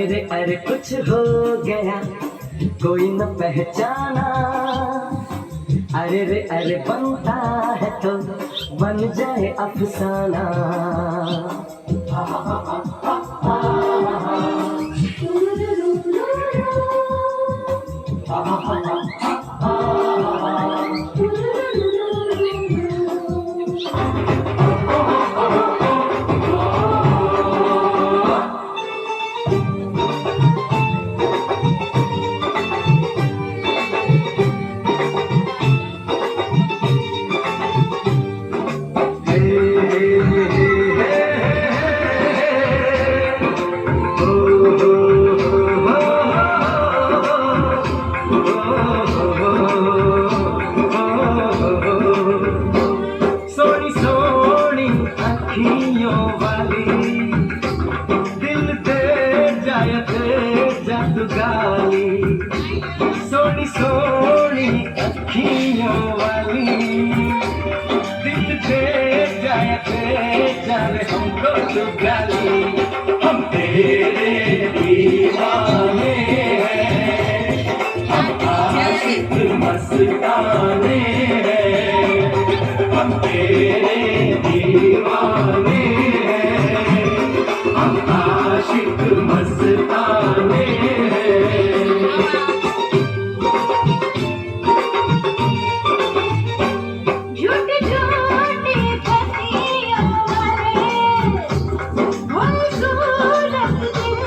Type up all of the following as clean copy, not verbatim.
अरे कुछ हो गया, कोई न पहचाना। अरे बनता है तो बन जाए अफसाना। सोनी सोनी अखियों वाली, दिल दे जादू गाली। सोनी सोनी अखियों वाली, दिल दे जाए हमको तू गाली। हम तेरे दीवाने हैं, हम आशिक मस्ताने हैं। हम तेरे दीवाने हैं, हम आशिक मस्ताने हैं। झूठी झूठी बत्तियों वाले, खूबसूरत दिल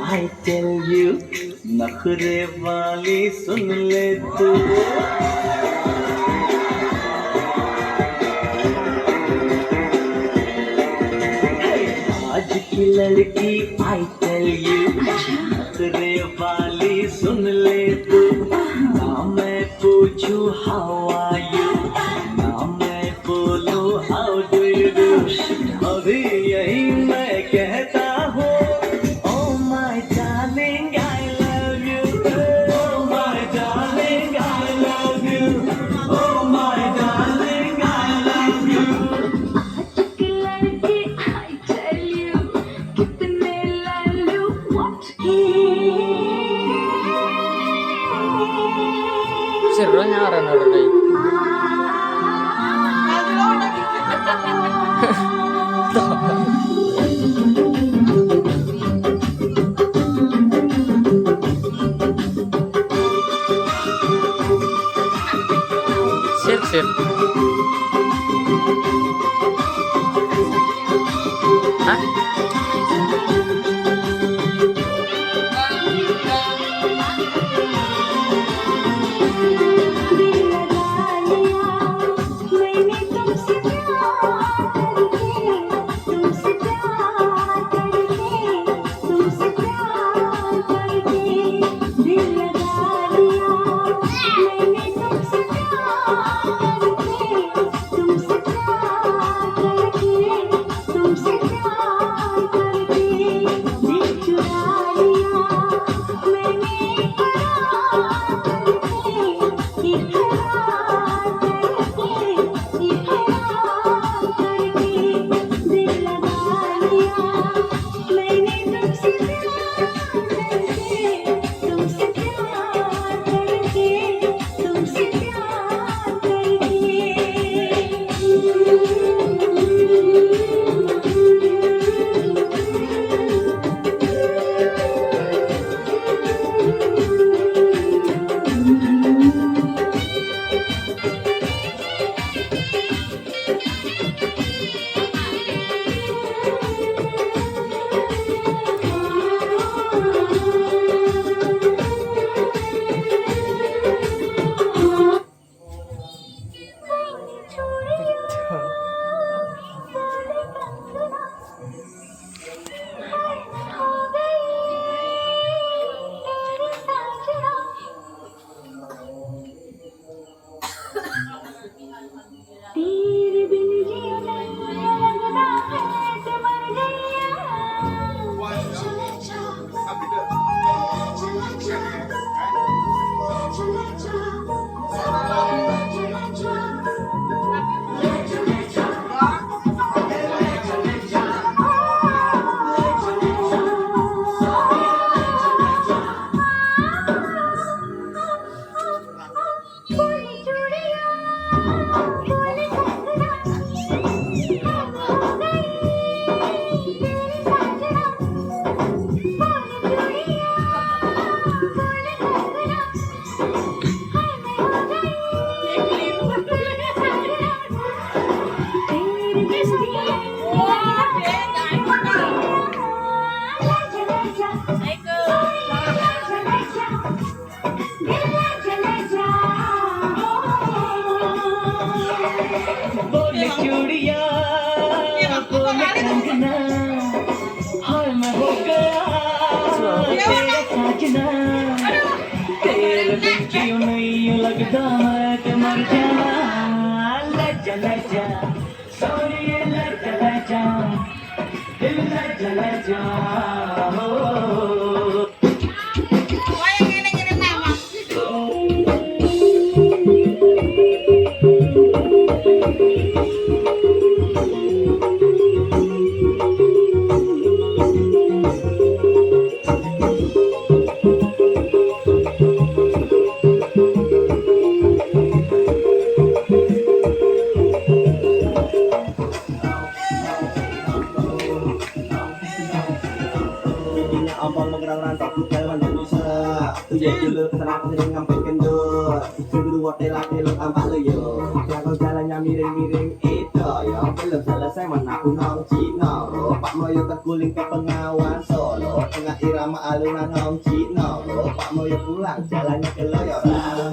I tell you नखरे वाली सुन ले तू आज की लड़की I tell you नखरे वाली सुन ले तू ना मैं पूछूं how are you ना मैं बोलूं how do you do अभी यही मैं कहता हूँ Oh my darling I love you Oh my darling I love you Oh my darling I love you Serunya orang-orang deh. Sip sip. Hah? बोले चूड़िया बोले कंगना हाय मैं हो गया तेरा साजना तेरे बिन क्यों नहीं लगता मैं तो मर जाना लजा लजा सॉरी लजा लजा दिल लजा लजा हो Abang menggerang rantai kita mana bisa tujuh dulu setelah sering ngambil kendor kedua telak telak tampak lo yo kalau jalannya miring-miring itu ya belum selesai mana aku aku nong Cino. Pak Moyo terguling ke pengawan Solo. Tengah irama alunan nong Cino. Pak Moyo pulang jalannya ke Loyoran.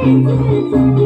Thank you.